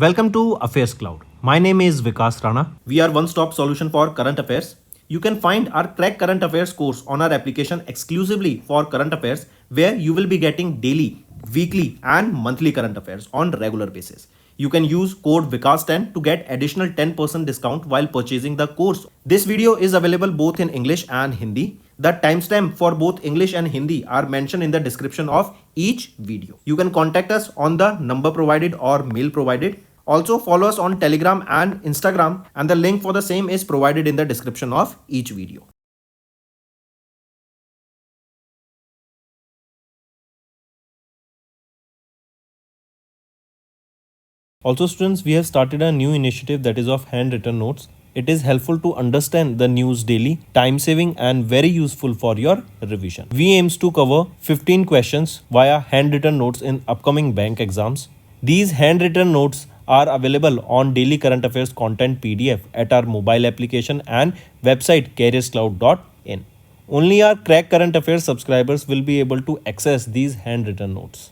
Welcome to AffairsCloud. My name is Vikas Rana. We are one-stop solution for current affairs. You can find our Crack Current Affairs course on our application exclusively for current affairs, where you will be getting daily, weekly and monthly current affairs on regular basis. You can use code VIKAS10 to get additional 10% discount while purchasing the course. This video is available both in English and Hindi. The timestamp for both English and Hindi are mentioned in the description of each video. You can contact us on the number provided or mail provided. Also follow us on Telegram and Instagram, and the link for the same is provided in the description of each video. Also students, we have started a new initiative that is of handwritten notes. It is helpful to understand the news daily, time saving and very useful for your revision. We aims to cover 15 questions via handwritten notes in upcoming bank exams. These handwritten notes are available on daily current affairs content PDF at our mobile application and website careerscloud.in. Only our Crack Current Affairs subscribers will be able to access these handwritten notes.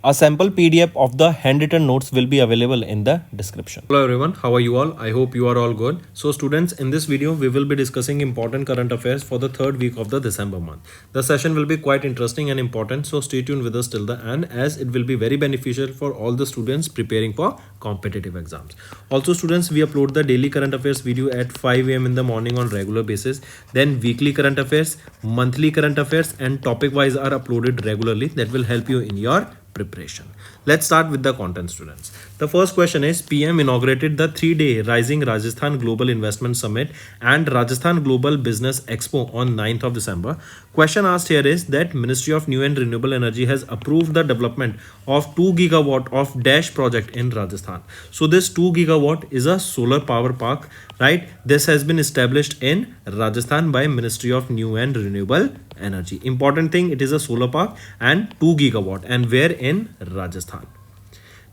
A sample PDF of the handwritten notes will be available in the description. Hello everyone, how are you all? I hope you are all good. So students, in this video, we will be discussing important current affairs for the third week of the December month. The session will be quite interesting and important, so stay tuned with us till the end, as it will be very beneficial for all the students preparing for competitive exams. Also students, we upload the daily current affairs video at 5 AM in the morning on regular basis. Then weekly current affairs, monthly current affairs and topic wise are uploaded regularly. That will help you in your preparation. Let's start with the content, students. The first question is, PM inaugurated the 3-day Rising Rajasthan Global Investment Summit and Rajasthan Global Business Expo on 9th of December. Question asked here is that Ministry of New and Renewable Energy has approved the development of 2 gigawatt of Dash project in Rajasthan. So this 2 gigawatt is a solar power park, right? This has been established in Rajasthan by Ministry of New and Renewable Energy. Important thing, it is a solar park and 2 gigawatt, and where in Rajasthan.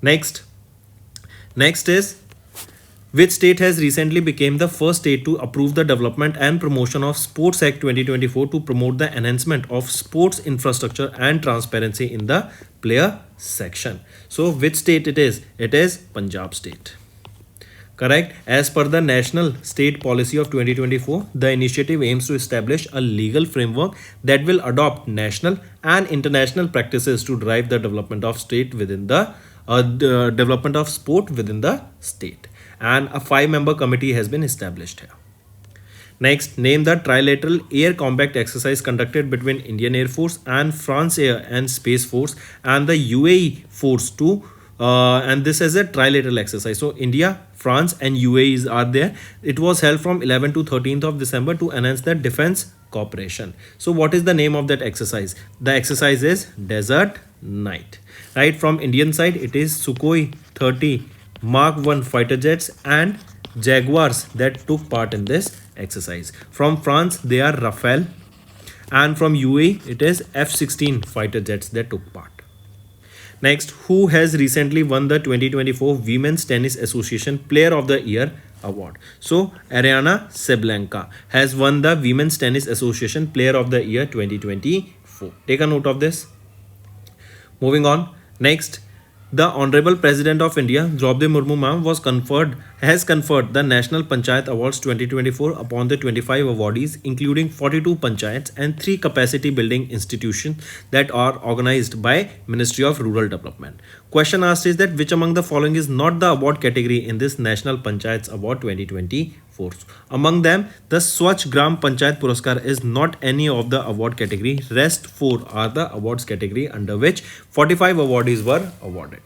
Next is, which state has recently become the first state to approve the development and promotion of Sports Act 2024 to promote the enhancement of sports infrastructure and transparency in the player section. So which state it is? It is Punjab state. Correct. As per the National State Policy of 2024, the initiative aims to establish a legal framework that will adopt national and international practices to drive the development of state within the development of sport within the state. And a 5-member committee has been established here. Next, name the trilateral air combat exercise conducted between Indian Air Force and France Air and Space Force and the UAE Force to and this is a trilateral exercise. So India, France and UAE are there. It was held from 11th to 13th of December to enhance the defense cooperation. So what is the name of that exercise? The exercise is Desert Night. Right, from Indian side it is Sukhoi 30 Mark 1 fighter jets and Jaguars that took part in this exercise. From France they are Rafale, and from UAE it is F-16 fighter jets that took part. Next, who has recently won the 2024 Women's Tennis Association Player of the Year award? So Ariana Sabalenka has won the Women's Tennis Association Player of the Year 2024. Take a note of this. Moving on. Next, the Honorable President of India, Draupadi Murmu ma'am, has conferred the National Panchayat Awards 2024 upon the 25 awardees, including 42 panchayats and 3 capacity building institutions that are organized by Ministry of Rural Development. Question asked is that which among the following is not the award category in this National Panchayats Award 2024? Among them, the Swachh Gram Panchayat Puraskar is not any of the award category. Rest 4 are the awards category under which 45 awardees were awarded.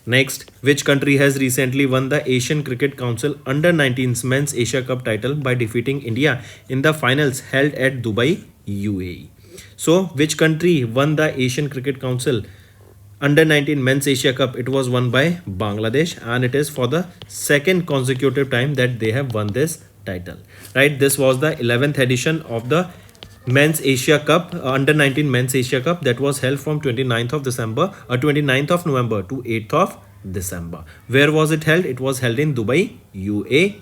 Next, which country has recently won the Asian Cricket Council Under-19 Men's Asia Cup title by defeating India in the finals held at Dubai, UAE? So, which country won the Asian Cricket Council Under-19 Men's Asia Cup? It was won by Bangladesh, and it is for the second consecutive time that they have won this title. Right, this was the 11th edition of the Men's Asia Cup, Under-19 Men's Asia Cup, that was held from 29th of November to 8th of December. Where was it held? It was held in Dubai, UAE.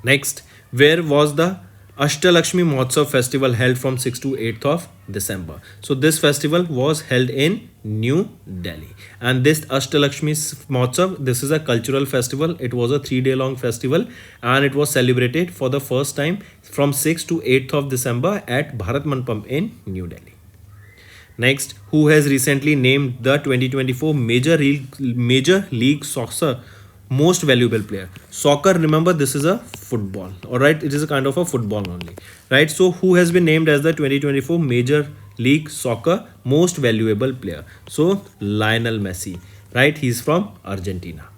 Next, where was the Ashtalakshmi Mahotsav festival held from 6th to 8th of December? So this festival was held in New Delhi. And this Ashtalakshmi Mahotsav, this is a cultural festival. It was a 3-day long festival and it was celebrated for the first time from 6th to 8th of December at Bharat Mandapam in New Delhi. Next, who has recently named the 2024 Major League Soccer most valuable player? Soccer, remember, this is a football. All right, it is a kind of a football only, right? So who has been named as the 2024 Major League Soccer most valuable player? So Lionel Messi, right? He's from Argentina.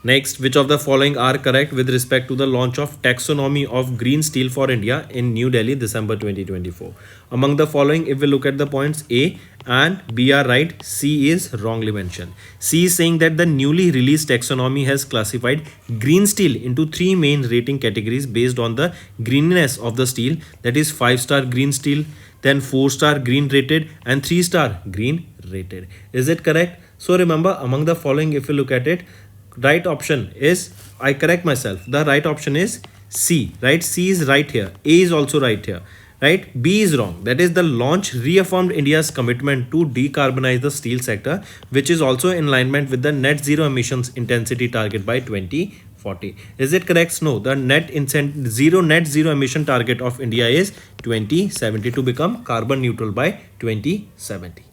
Next, which of the following are correct with respect to the launch of taxonomy of green steel for India in New Delhi, December 2024? Among the following, if we look at the points, A and B are right, C is wrongly mentioned. C is saying that the newly released taxonomy has classified green steel into 3 main rating categories based on the greenness of the steel, that is 5-star green steel, then 4-star green rated and 3-star green rated. Is it correct? So remember, among the following, if you look at it, right option is, I correct myself, the right option is C, right? C is right here, A is also right here, right? B is wrong, that is the launch reaffirmed India's commitment to decarbonize the steel sector, which is also in alignment with the net zero emissions intensity target by 2040. Is it correct? No, the net zero emission target of India is 2070 to become carbon neutral by 2070.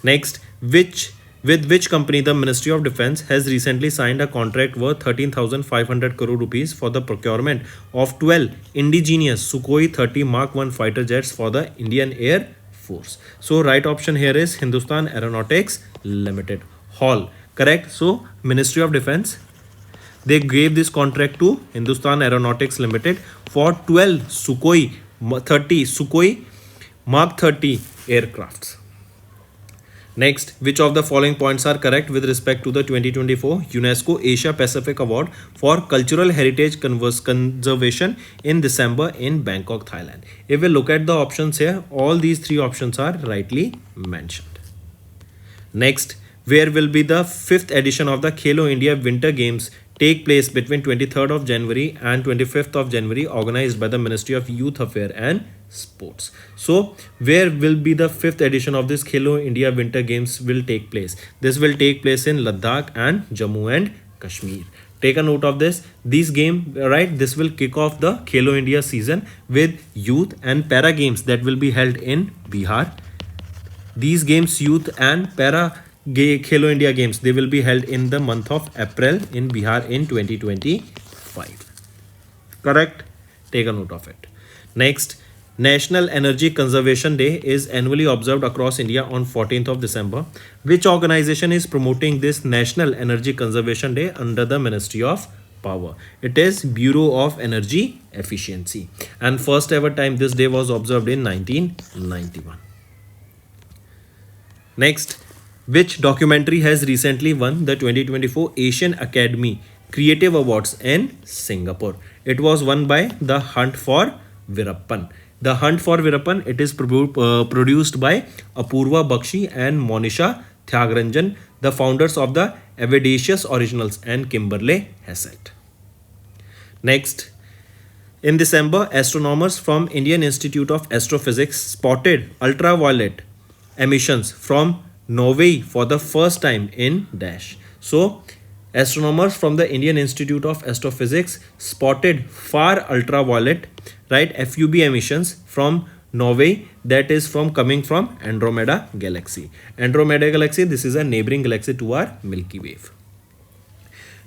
Next, with which company the Ministry of Defence has recently signed a contract worth 13,500 crore rupees for the procurement of 12 indigenous Sukhoi 30 Mark 1 fighter jets for the Indian Air Force? So right option here is Hindustan Aeronautics Limited. Hall, correct? So Ministry of Defence, they gave this contract to Hindustan Aeronautics Limited for 12 Sukhoi Mark 30 aircrafts. Next, which of the following points are correct with respect to the 2024 UNESCO Asia Pacific Award for Cultural Heritage Conservation in December in Bangkok, Thailand? If we look at the options here, all these 3 options are rightly mentioned. Next, where will be the 5th edition of the Khelo India Winter Games take place between 23rd of January and 25th of January, organized by the Ministry of Youth Affairs and Sports? So where will be the 5th edition of this Khelo India Winter Games will take place? This will take place in Ladakh and Jammu and Kashmir. Take a note of this. This game, right, this will kick off the Khelo India season with youth and para games that will be held in Bihar. These games, youth and para Khelo India Games, they will be held in the month of April in Bihar in 2025. Correct? Take a note of it. Next, National Energy Conservation Day is annually observed across India on 14th of December. Which organization is promoting this National Energy Conservation Day under the Ministry of Power? It is Bureau of Energy Efficiency. And first ever time this day was observed in 1991. Next, which documentary has recently won the 2024 Asian Academy Creative Awards in Singapore? It was won by The Hunt for Virappan. The Hunt for Virappan, it is produced by Apurva Bakshi and Monisha Tyagranjan, the founders of the Evadacious Originals and Kimberley Hassett. Next, in December, astronomers from Indian Institute of Astrophysics spotted ultraviolet emissions from Norway for the first time in dash. So astronomers from the Indian Institute of Astrophysics spotted far ultraviolet, right, FUV emissions from Norway, that is coming from Andromeda Galaxy. Andromeda Galaxy, this is a neighboring galaxy to our Milky Way.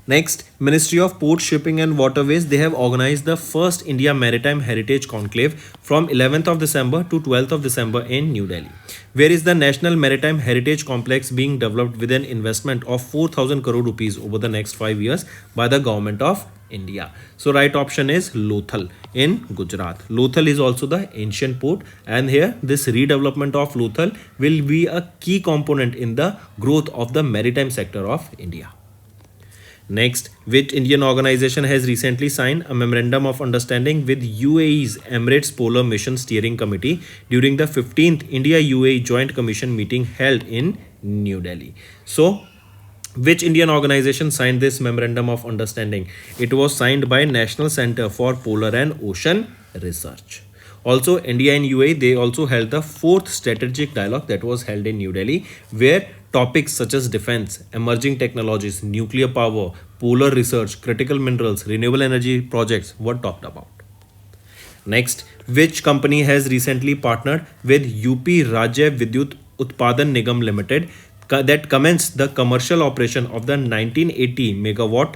Next, Ministry of Port, Shipping and Waterways, they have organized the first India Maritime Heritage Conclave from 11th of December to 12th of December in New Delhi, where is the National Maritime Heritage Complex being developed with an investment of 4,000 crore rupees over the next 5 years by the government of India. So right option is Lothal in Gujarat. Lothal is also the ancient port, and here this redevelopment of Lothal will be a key component in the growth of the maritime sector of India. Next, which Indian organization has recently signed a memorandum of understanding with UAE's Emirates Polar Mission Steering Committee during the 15th India-UAE Joint Commission meeting held in New Delhi? So, which Indian organization signed this memorandum of understanding? It was signed by National Center for Polar and Ocean Research. Also, India and UAE, they also held the fourth strategic dialogue that was held in New Delhi, where topics such as defense, emerging technologies, nuclear power, polar research, critical minerals, renewable energy projects were talked about. Next, which company has recently partnered with UP Rajya Vidyut Utpadan Nigam Limited that commenced the commercial operation of the 1980 megawatt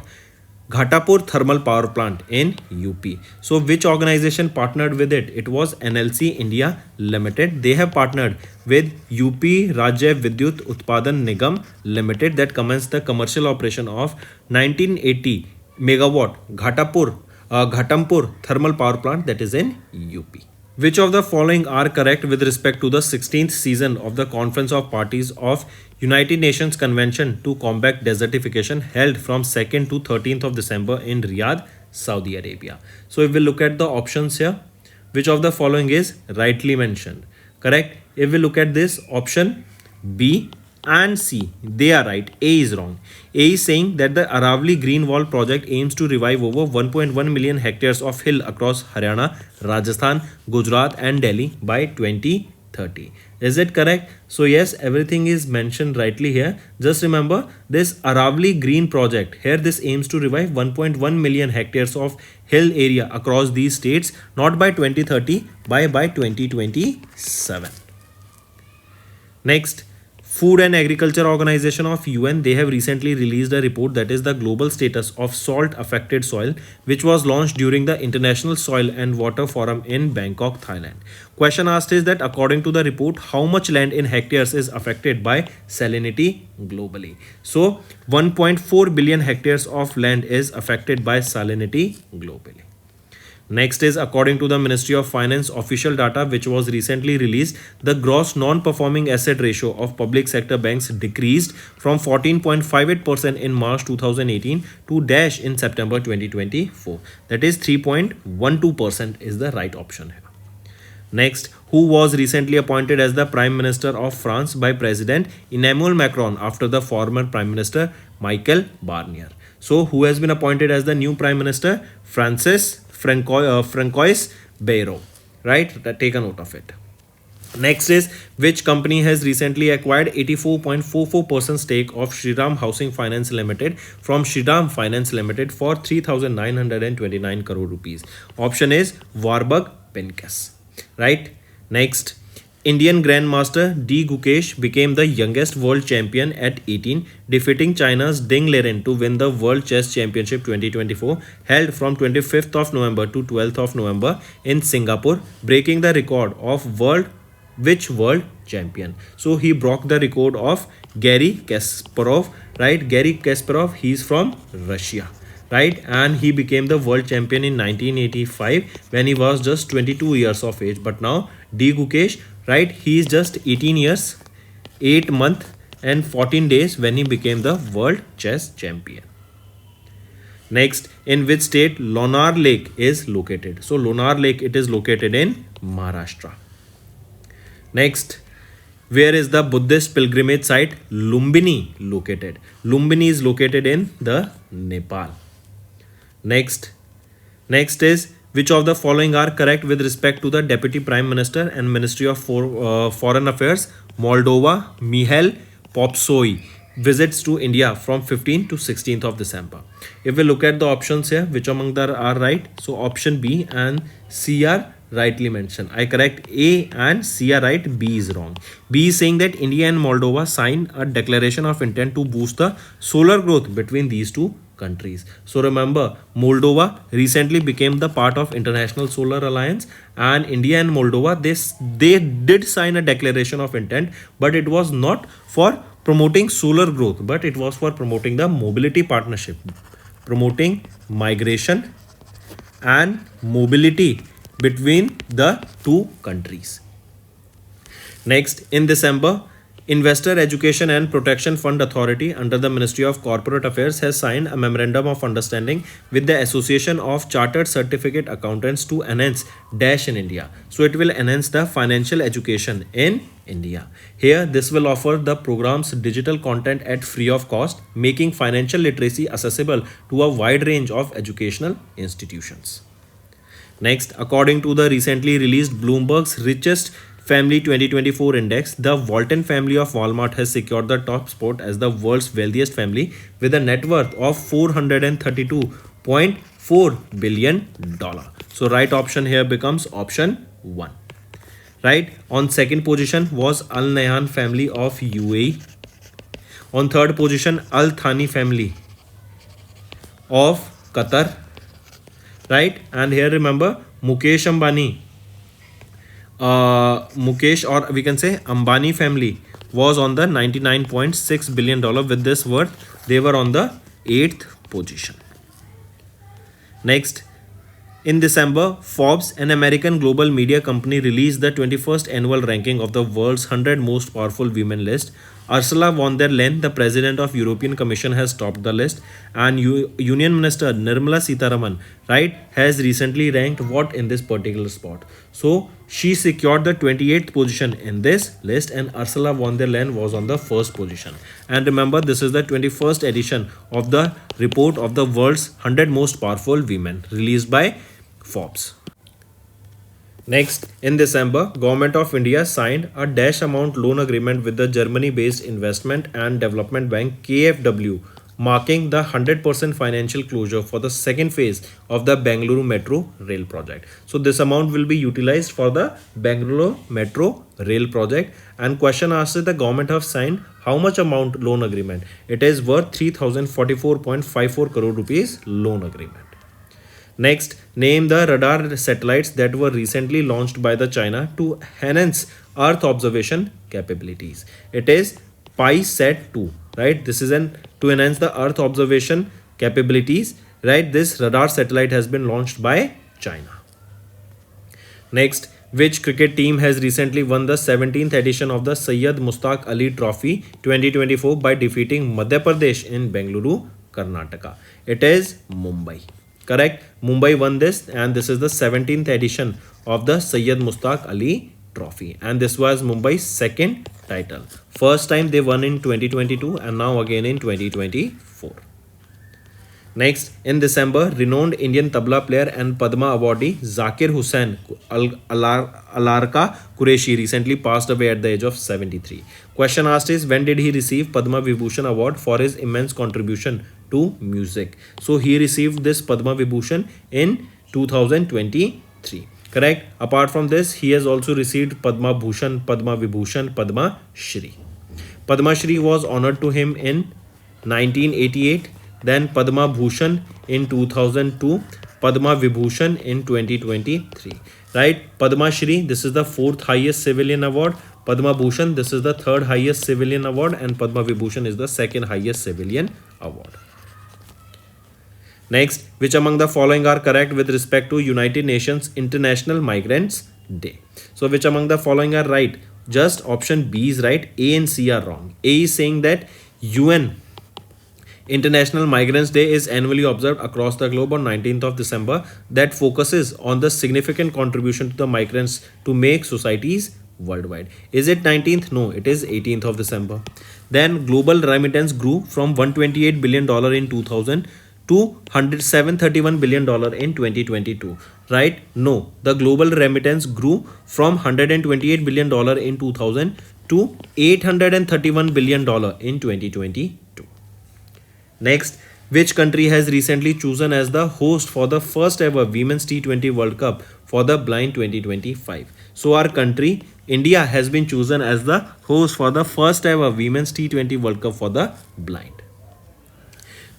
Ghatapur thermal power plant in UP. So, which organization partnered with it? It was NLC India Limited. They have partnered with UP Rajya Vidyut Utpadan Nigam Limited that commenced the commercial operation of 1980 megawatt Ghatampur thermal power plant that is in UP. Which of the following are correct with respect to the 16th season of the Conference of Parties of United Nations Convention to Combat Desertification held from 2nd to 13th of December in Riyadh, Saudi Arabia? So if we look at the options here, which of the following is rightly mentioned? Correct. If we look at this option B and C, they are right. A is wrong. A is saying that the Aravali Green Wall project aims to revive over 1.1 million hectares of hill across Haryana, Rajasthan, Gujarat and Delhi by 2030. Is it correct? So yes, everything is mentioned rightly here. Just remember this Aravali Green project. Here this aims to revive 1.1 million hectares of hill area across these states, not by 2030, by 2027. Next, Food and Agriculture Organization of UN, they have recently released a report that is the global status of salt affected soil, which was launched during the International Soil and Water Forum in Bangkok, Thailand. Question asked is that according to the report, how much land in hectares is affected by salinity globally? So 1.4 billion hectares of land is affected by salinity globally. Next is according to the Ministry of Finance official data which was recently released, the gross non-performing asset ratio of public sector banks decreased from 14.58% in March 2018 to dash in September 2024. That is 3.12% is the right option here. Next, who was recently appointed as the Prime Minister of France by President Emmanuel Macron after the former Prime Minister Michel Barnier? So, who has been appointed as the new Prime Minister? Francois Bayrou, right? Take a note of it. Next is which company has recently acquired 84.44% stake of Shriram Housing Finance Limited from Shriram Finance Limited for 3,929 crore rupees. Option is Warburg Pincus, right? Next, Indian Grandmaster D. Gukesh became the youngest world champion at 18, defeating China's Ding Liren to win the World Chess Championship 2024 held from 25th of November to 12th of November in Singapore, breaking the record of world champion. So he broke the record of Garry Kasparov, right? Garry Kasparov, he's from Russia, right? And he became the world champion in 1985 when he was just 22 years of age. But now D. Gukesh, right, he is just 18 years, 8 months and 14 days when he became the world chess champion. Next, in which state Lonar Lake is located? So Lonar Lake, it is located in Maharashtra. Next, where is the Buddhist pilgrimage site Lumbini located? Lumbini is located in the Nepal. Next is which of the following are correct with respect to the Deputy Prime Minister and Ministry of Foreign Affairs Moldova Mihail Popsoi visits to India from 15th to 16th of December. If we look at the options here, which among them are right? So option B and C are rightly mentioned. I correct A and C are right, B is wrong. B is saying that India and Moldova signed a declaration of intent to boost the solar growth between these two countries. So remember, Moldova recently became the part of International Solar Alliance, and India and Moldova, they did sign a declaration of intent, but it was not for promoting solar growth, but it was for promoting the mobility partnership, promoting migration and mobility between the two countries. Next, in December, Investor Education and Protection Fund Authority under the Ministry of Corporate Affairs has signed a memorandum of understanding with the Association of Chartered Certificate Accountants to enhance dash in India. So it will enhance the financial education in India. Here, this will offer the program's digital content at free of cost, making financial literacy accessible to a wide range of educational institutions. Next, according to the recently released Bloomberg's Richest Family 2024 Index, the Walton family of Walmart has secured the top spot as the world's wealthiest family with a net worth of $432.4 billion. So right option here becomes option 1. Right, on second position was Al Nahyan family of UAE. On third position, Al Thani family of Qatar. Right, and here remember Mukesh Ambani, Mukesh, or we can say Ambani family, was on the $99.6 billion. With this worth, they were on the 8th position. Next, in December, Forbes, an American global media company, released the 21st annual ranking of the world's 100 most powerful women list. Ursula von der Leyen, the president of European Commission, has topped the list, and Union Minister Nirmala Sitharaman, right, has recently ranked what in this particular spot. So she secured the 28th position in this list, and Ursula von der Leyen was on the first position. And remember, this is the 21st edition of the report of the world's 100 most powerful women released by Forbes. Next, in December, Government of India signed a dash amount loan agreement with the Germany-based Investment and Development Bank KfW, marking the 100% financial closure for the second phase of the Bengaluru Metro Rail project. So this amount will be utilized for the Bengaluru Metro Rail project. And question asked is the government have signed how much amount loan agreement? It is worth 3044.54 crore rupees loan agreement. Next, name the radar satellites that were recently launched by the China to enhance Earth observation capabilities. It is PISAT-2, right? This is to enhance the Earth observation capabilities, right? This radar satellite has been launched by China. Next, which cricket team has recently won the 17th edition of the Syed Mushtaq Ali Trophy 2024 by defeating Madhya Pradesh in Bengaluru, Karnataka? It is Mumbai. Correct. Mumbai won this, and this is the 17th edition of the Syed Mushtaq Ali Trophy, and this was Mumbai's second title. First time they won in 2022 and now again in 2024. Next, in December, renowned Indian tabla player and Padma awardee Zakir Hussain Alarka Qureshi recently passed away at the age of 73. Question asked is, when did he receive Padma Vibhushan award for his immense contribution to music? So he received this Padma Vibhushan in 2023. Correct. Apart from this, he has also received Padma Bhushan, Padma Vibhushan, Padma Shri. Padma Shri was honored to him in 1988. Then Padma Bhushan in 2002, Padma Vibhushan in 2023. Right? Padma Shri, this is the 4th highest civilian award. Padma Bhushan, this is the 3rd highest civilian award, and Padma Vibhushan is the 2nd highest civilian award. Next, which among the following are correct with respect to United Nations International Migrants Day? So which among the following are right? Just option B is right, A and C are wrong. A is saying that UN International Migrants Day is annually observed across the globe on 19th of December, that focuses on the significant contribution to the migrants to make societies worldwide. Is it 19th? No, it is 18th of December. Then global remittance grew from $128 billion in 2000 to $731 billion in 2022. Right? No, the global remittance grew from $128 billion in 2000 to $831 billion in 2022. Next, which country has recently chosen as the host for the first ever Women's T20 World Cup for the Blind 2025? So our country, India, has been chosen as the host for the first ever Women's T20 World Cup for the Blind.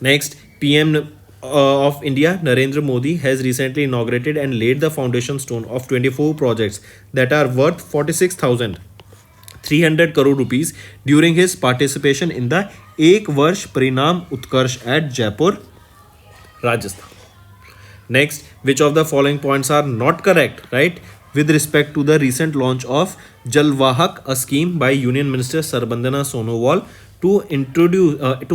Next, PM of India, Narendra Modi, has recently inaugurated and laid the foundation stone of 24 projects that are worth 46,300 crore rupees during his participation in the Ek Varsh Parinam Utkarsh at Jaipur, Rajasthan. Next, which of the following points are not correct, right, with respect to the recent launch of Jalwahak, a scheme by Union Minister Sarbandana Sonowal to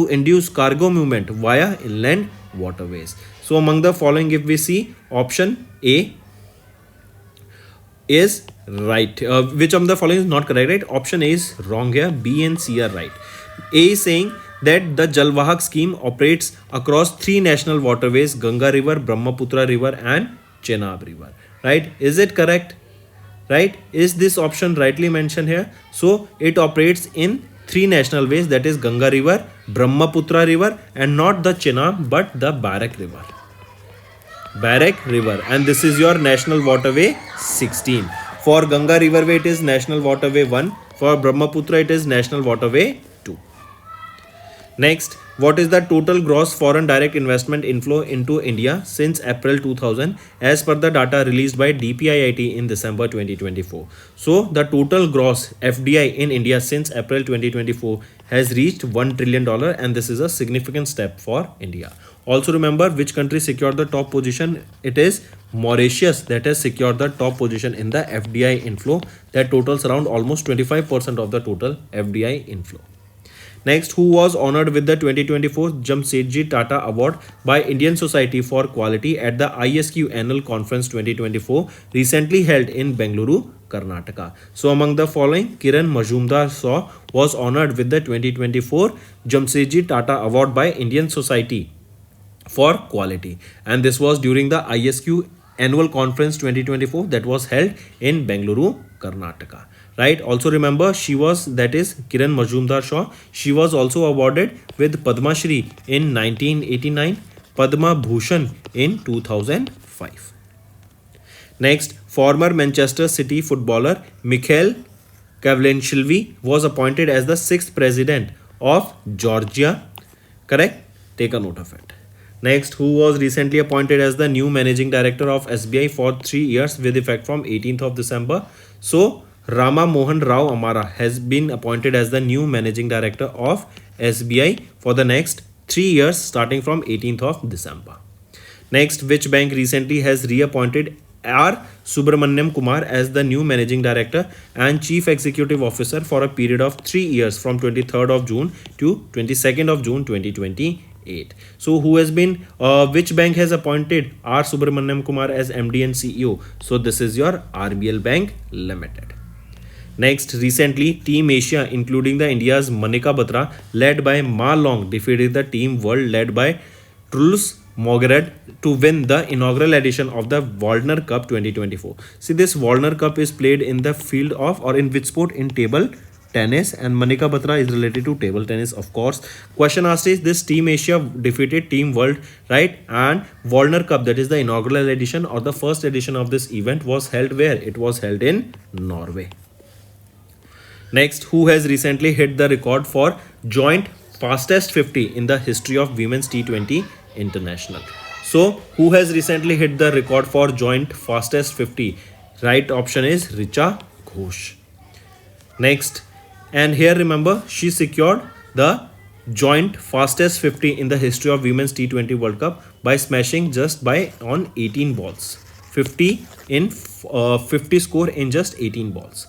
induce cargo movement via inland waterways? So among the following, if we see, option A is right. Which of the following is not correct, right? Option A is wrong here. B and C are right. A is saying that the Jalwahak scheme operates across 3 national waterways, Ganga River, Brahmaputra River and Chenab River. Right? Is it correct? Right? Is this option rightly mentioned here? So it operates in three national ways, that is Ganga River, Brahmaputra River, and not the Chenab but the Barak River. Barak River, and this is your National Waterway 16. For Ganga Riverway it is National Waterway 1. For Brahmaputra it is National Waterway 2. Next, what is the total gross foreign direct investment inflow into India since April 2000 as per the data released by DPIIT in December 2024? So, the total gross FDI in India since April 2024 has reached $1 trillion, and this is a significant step for India. Also remember which country secured the top position. It is Mauritius that has secured the top position in the FDI inflow that totals around almost 25% of the total FDI inflow. Next, who was honored with the 2024 Jamsetji Tata Award by Indian Society for Quality at the ISQ Annual Conference 2024 recently held in Bengaluru, Karnataka. So among the following, Kiran Majumdar Shaw was honored with the 2024 Jamsetji Tata Award by Indian Society for Quality, and this was during the ISQ Annual Conference 2024 that was held in Bengaluru, Karnataka. Right? Also remember, she was, that is Kiran Majumdar Shaw, she was also awarded with Padma Shri in 1989, Padma Bhushan in 2005. Next, former Manchester City footballer Mikhail Kavlenshilvi was appointed as the 6th president of Georgia. Correct? Take a note of it. Next, who was recently appointed as the new managing director of SBI for 3 years with effect from 18th of December? So, Rama Mohan Rao Amara has been appointed as the new managing director of SBI for the next 3 years starting from 18th of December. Next, which bank recently has reappointed R. Subramaniam Kumar as the new managing director and chief executive officer for a period of 3 years from 23rd of June to 22nd of June 2028. So who has been, which bank has appointed R. Subramaniam Kumar as MD and CEO? So this is your RBL Bank Limited. Next, recently, Team Asia, including the India's Manika Batra, led by Ma Long, defeated the Team World led by Truls Moghered to win the inaugural edition of the Waldner Cup 2024. See, this Waldner Cup is played in the field of, or in which sport? In table tennis, and Manika Batra is related to table tennis, of course. Question asked is, this Team Asia defeated Team World, right? And Waldner Cup, that is the inaugural edition or the first edition of this event, was held where? It was held in Norway. Next, who has recently hit the record for joint fastest 50 in the history of Women's T20 International? So, who has recently hit the record for joint fastest 50? Right option is Richa Ghosh. Next, and here remember, she secured the joint fastest 50 in the history of Women's T20 World Cup by smashing just by on 18 balls. 50 score in just 18 balls.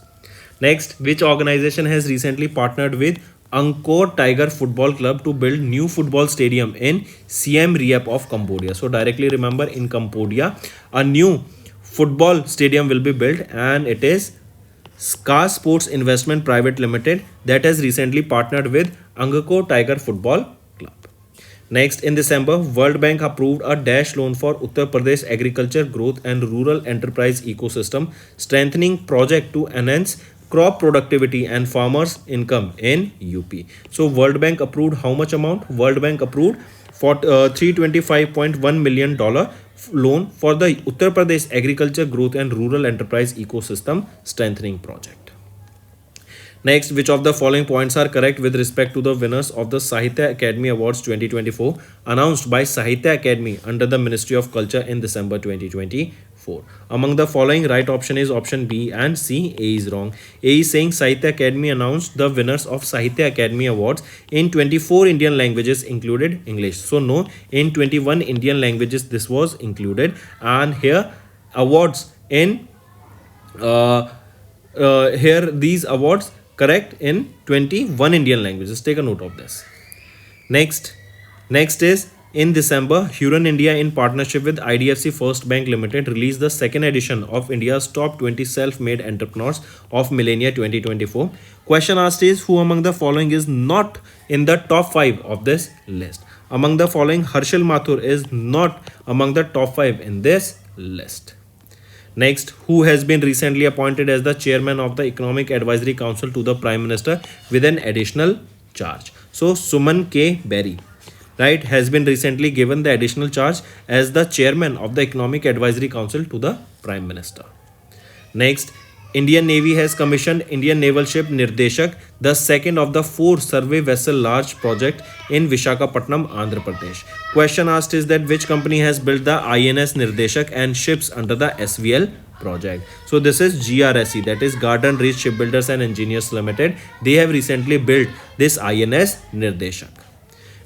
Next, which organization has recently partnered with Angkor Tiger Football Club to build new football stadium in Siem Reap of Cambodia? So directly remember, in Cambodia, a new football stadium will be built, and it is Ska Sports Investment Private Limited that has recently partnered with Angkor Tiger Football Club. Next, in December, World Bank approved a dash loan for Uttar Pradesh Agriculture Growth and Rural Enterprise Ecosystem Strengthening Project to enhance crop productivity and farmers' income in UP. So, World Bank approved how much amount? World Bank approved for $325.1 million loan for the Uttar Pradesh Agriculture Growth and Rural Enterprise Ecosystem Strengthening Project. Next, which of the following points are correct with respect to the winners of the Sahitya Academy Awards 2024 announced by Sahitya Academy under the Ministry of Culture in December 2024? Among the following, right option is option B and C. A is wrong. A is saying Sahitya Academy announced the winners of Sahitya Academy Awards in 24 Indian languages included English. So no, in 21 Indian languages this was included, and here awards in here these awards correct in 21 Indian languages. Take a note of this. Next is, in December, Huron India in partnership with IDFC First Bank Limited released the second edition of India's Top 20 Self-Made Entrepreneurs of Millennia 2024. Question asked is, who among the following is not in the top 5 of this list? Among the following, Harshal Mathur is not among the top 5 in this list. Next, who has been recently appointed as the chairman of the Economic Advisory Council to the Prime Minister with an additional charge? So, Suman K. Berry, right, has been recently given the additional charge as the chairman of the Economic Advisory Council to the Prime Minister. Next, Indian Navy has commissioned Indian Naval Ship Nirdeshak, the second of the 4 survey vessel large project in Vishakhapatnam, Andhra Pradesh. Question asked is that which company has built the INS Nirdeshak and ships under the SVL project? So this is GRSE, that is Garden Reach Shipbuilders and Engineers Limited. They have recently built this INS Nirdeshak.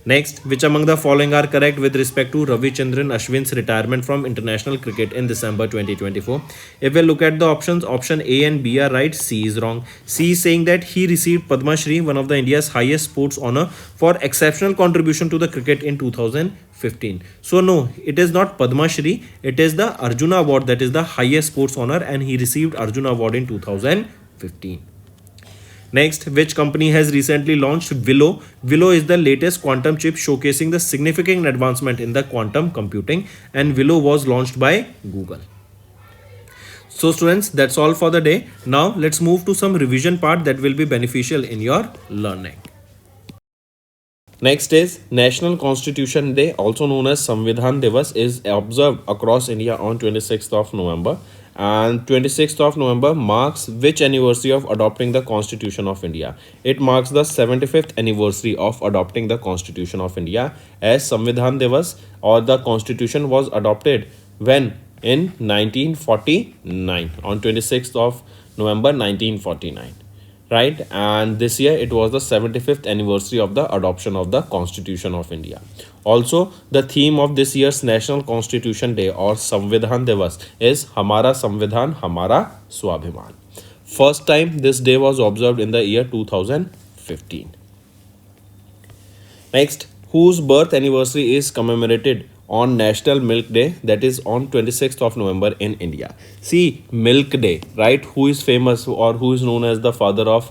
Next, which among the following are correct with respect to Ravichandran Ashwin's retirement from international cricket in December 2024? If we look at the options, option A and B are right, C is wrong. C is saying that he received Padma Shri, one of the India's highest sports honor, for exceptional contribution to the cricket in 2015. So no, it is not Padma Shri, it is the Arjuna Award, that is the highest sports honor, and he received Arjuna Award in 2015. Next, which company has recently launched Willow? Willow is the latest quantum chip showcasing the significant advancement in the quantum computing, and Willow was launched by Google. So students, that's all for the day. Now let's move to some revision part that will be beneficial in your learning. Next is National Constitution Day, also known as Samvidhan Divas, is observed across India on 26th of November. And 26th of November marks which anniversary of adopting the Constitution of India? It marks the 75th anniversary of adopting the Constitution of India, as Samvidhan Divas or the Constitution was adopted when? In 1949, on 26th of November 1949. Right, and this year it was the 75th anniversary of the adoption of the Constitution of India. Also, the theme of this year's National Constitution Day or Samvidhan Divas is Hamara Samvidhan Hamara Swabhiman. First time this day was observed in the year 2015. Next, whose birth anniversary is commemorated on National Milk Day, that is on 26th of November in India? See, Milk Day, right? Who is famous or who is known as the father of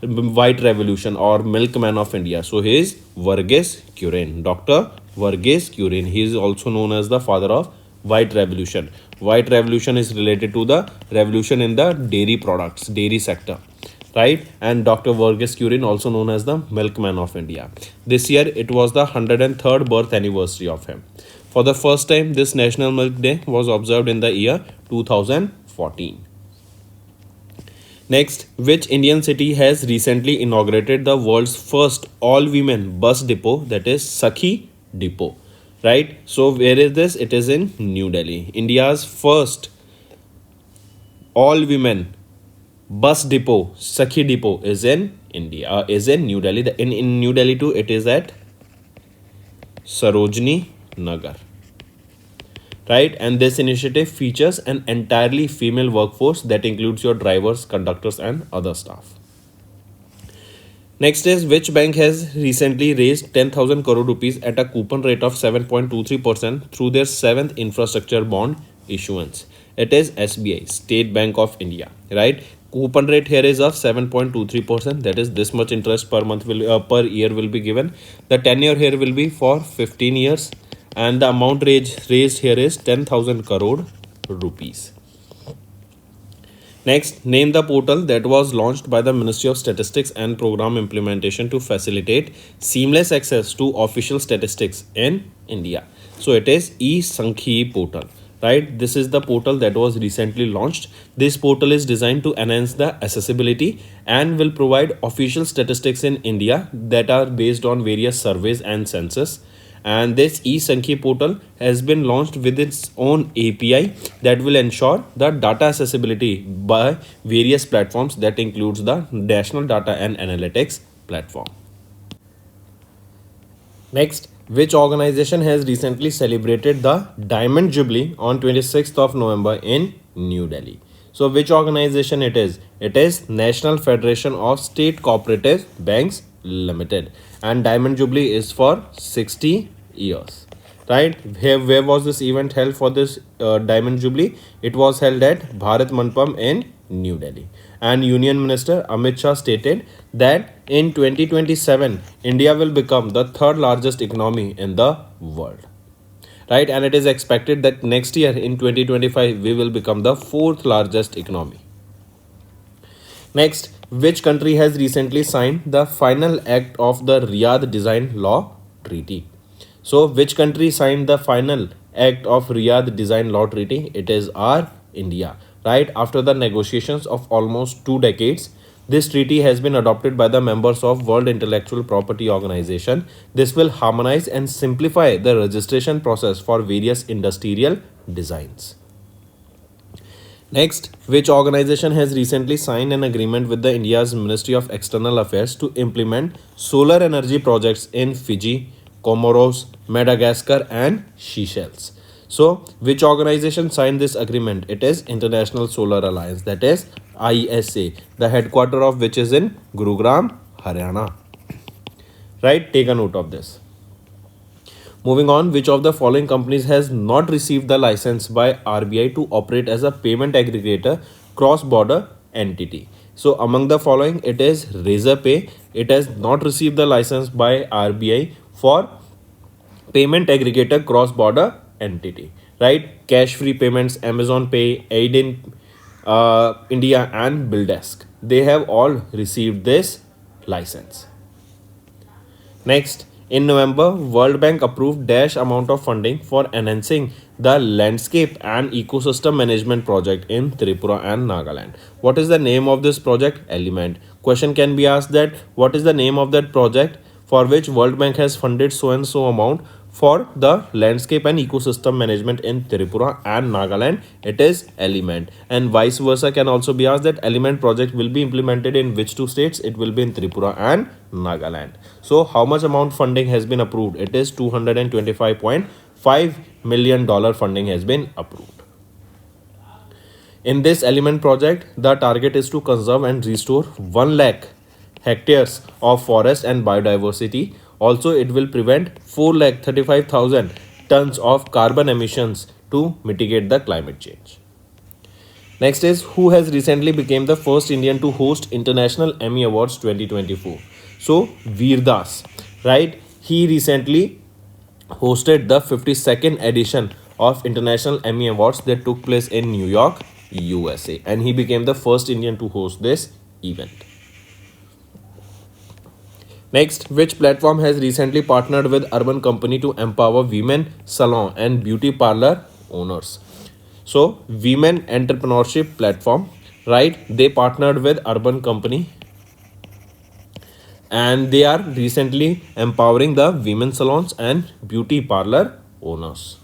White Revolution or Milkman of India? So he is Varghese Kurin, Dr. Varghese Kurin. He is also known as the father of White Revolution. White Revolution is related to the revolution in the dairy products, dairy sector. Right, and Dr. Varghese Kurin, also known as the Milkman of India. This year it was the 103rd birth anniversary of him. For the first time, this National Milk Day was observed in the year 2014. Next, which Indian city has recently inaugurated the world's first all-women bus depot, that is Sakhi Depot? Right, so where is this? It is in New Delhi. India's first all-women bus depot, Sakhi Depot, is in India, is in New Delhi. In New Delhi too, it is at Sarojini Nagar. Right, and this initiative features an entirely female workforce that includes your drivers, conductors, and other staff. Next is which bank has recently raised 10,000 crore rupees at a coupon rate of 7.23% through their 7th infrastructure bond issuance? It is SBI, State Bank of India. Right, coupon rate here is of 7.23%, that is this much interest per month will per year will be given. The tenure here will be for 15 years and the amount raised here is 10,000 crore rupees. Next, name the portal that was launched by the Ministry of Statistics and Program Implementation to facilitate seamless access to official statistics in India. So it is eSankhi portal. Right, this is the portal that was recently launched. This portal is designed to enhance the accessibility and will provide official statistics in India that are based on various surveys and census. And this eSankhi portal has been launched with its own API that will ensure the data accessibility by various platforms that includes the National Data and Analytics platform. Next, which organization has recently celebrated the Diamond Jubilee on 26th of November in New Delhi? So which organization it is? It is National Federation of State Cooperative Banks Limited, and Diamond Jubilee is for 60 years. Right, where was this event held for this Diamond Jubilee? It was held at Bharat Mandapam in New Delhi. And Union Minister Amit Shah stated that in 2027, India will become the third largest economy in the world. right? And it is expected that next year in 2025 we will become the fourth largest economy. Next, which country has recently signed the final act of the Riyadh Design Law Treaty? So, which country signed the final act of Riyadh Design Law Treaty? It is our India, right? After the negotiations of almost 2 decades, this treaty has been adopted by the members of World Intellectual Property Organization. This will harmonize and simplify the registration process for various industrial designs. Next, which organization has recently signed an agreement with the India's Ministry of External Affairs to implement solar energy projects in Fiji, Comoros, Madagascar and Seychelles? So, which organization signed this agreement? It is International Solar Alliance, that is ISA, the headquarter of which is in Gurugram, Haryana. Right? Take a note of this. Moving on, which of the following companies has not received the license by RBI to operate as a payment aggregator cross-border entity? So among the following, it is Razorpay. It has not received the license by RBI for payment aggregator cross-border entity, right? Cash free payments, Amazon Pay, Aid in India and BillDesk. They have all received this license. Next, in November, World Bank approved dash amount of funding for enhancing the landscape and ecosystem management project in Tripura and Nagaland. What is the name of this project? Element. Question can be asked that what is the name of that project for which World Bank has funded so and so amount for the landscape and ecosystem management in Tripura and Nagaland? It is Element. And vice versa can also be asked that Element project will be implemented in which two states? It will be in Tripura and Nagaland. So how much amount funding has been approved? It is $225.5 million funding has been approved. In this Element project, the target is to conserve and restore 1 lakh hectares of forest and biodiversity. Also, it will prevent 4,35,000 tons of carbon emissions to mitigate the climate change. Next is who has recently become the first Indian to host International Emmy Awards 2024. So Veer Das, right? He recently hosted the 52nd edition of International Emmy Awards that took place in New York, USA, and he became the first Indian to host this event. Next, which platform has recently partnered with Urban Company to empower women salon and beauty parlor owners? So, Women Entrepreneurship Platform, right? They partnered with Urban Company and they are recently empowering the women salons and beauty parlor owners.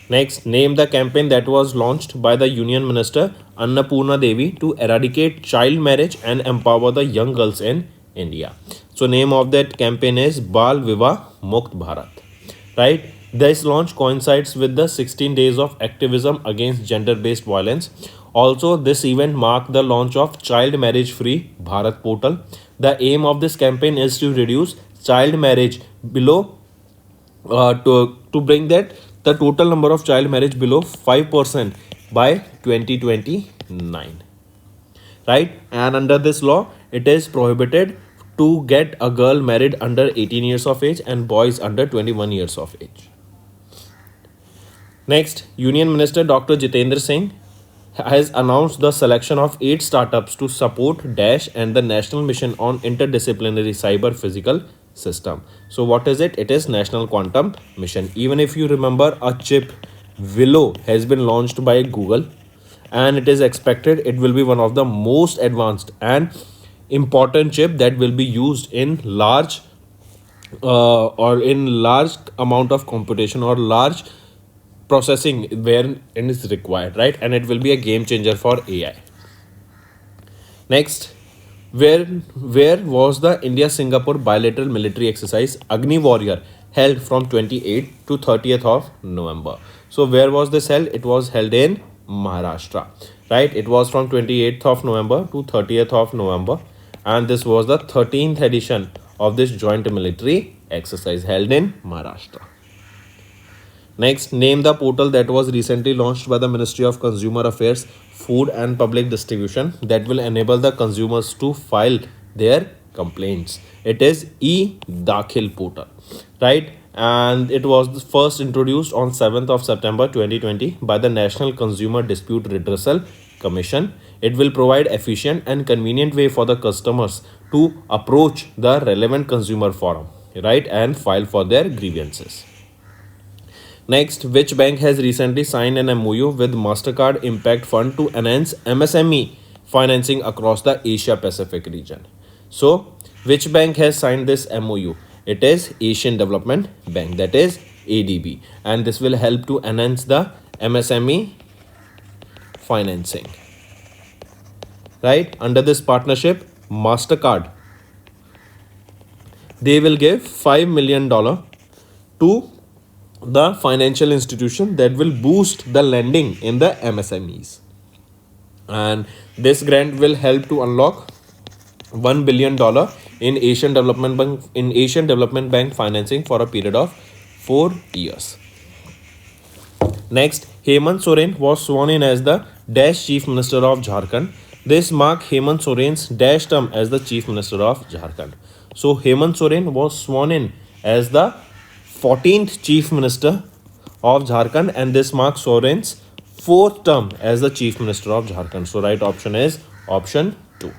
Next, name the campaign that was launched by the Union Minister Annapurna Devi to eradicate child marriage and empower the young girls in India. So name of that campaign is Bal Vivah Mukt Bharat, right? This launch coincides with the 16 days of activism against gender-based violence. Also, this event marked the launch of Child Marriage Free Bharat portal. The aim of this campaign is to reduce child marriage below to bring that the total number of child marriage below 5% by 2029, right? And under this law, it is prohibited to get a girl married under 18 years of age and boys under 21 years of age. Next, Union Minister Dr. Jitendra Singh has announced the selection of 8 startups to support DASH and the National Mission on Interdisciplinary Cyber Physical System. So what is it? It is National Quantum Mission. Even if you remember, a chip Willow has been launched by Google and it is expected it will be one of the most advanced and important chip that will be used in large amount of computation or large processing where it is required, right? And it will be a game changer for AI. Next, where was the India-Singapore bilateral military exercise Agni Warrior held from 28th to 30th of November? So where was this held? It was held in Maharashtra, right? It was from 28th of November to 30th of November. And this was the 13th edition of this joint military exercise held in Maharashtra. Next, name the portal that was recently launched by the Ministry of Consumer Affairs, Food and Public Distribution that will enable the consumers to file their complaints. It is e-Dakhil portal, right? and it was first introduced on 7th of September 2020 by the National Consumer Dispute Redressal Commission. It will provide efficient and convenient way for the customers to approach the relevant consumer forum, right, and file for their grievances. Next, which bank has recently signed an MOU with MasterCard Impact Fund to enhance MSME financing across the Asia Pacific region? So, which bank has signed this MOU? It is Asian Development Bank, that is ADB, and this will help to enhance the MSME financing. Right, under this partnership, MasterCard, they will give $5 million to the financial institution that will boost the lending in the MSMEs, and this grant will help to unlock $1 billion in Asian Development Bank financing for a period of 4 years. Next, Hemant Soren was sworn in as the Dash Chief Minister of Jharkhand. This marked Hemant Soren's Dash term as the Chief Minister of Jharkhand. So Hemant Soren was sworn in as the 14th Chief Minister of Jharkhand, and this marks Soren's 4th term as the Chief Minister of Jharkhand. So right option is option 2.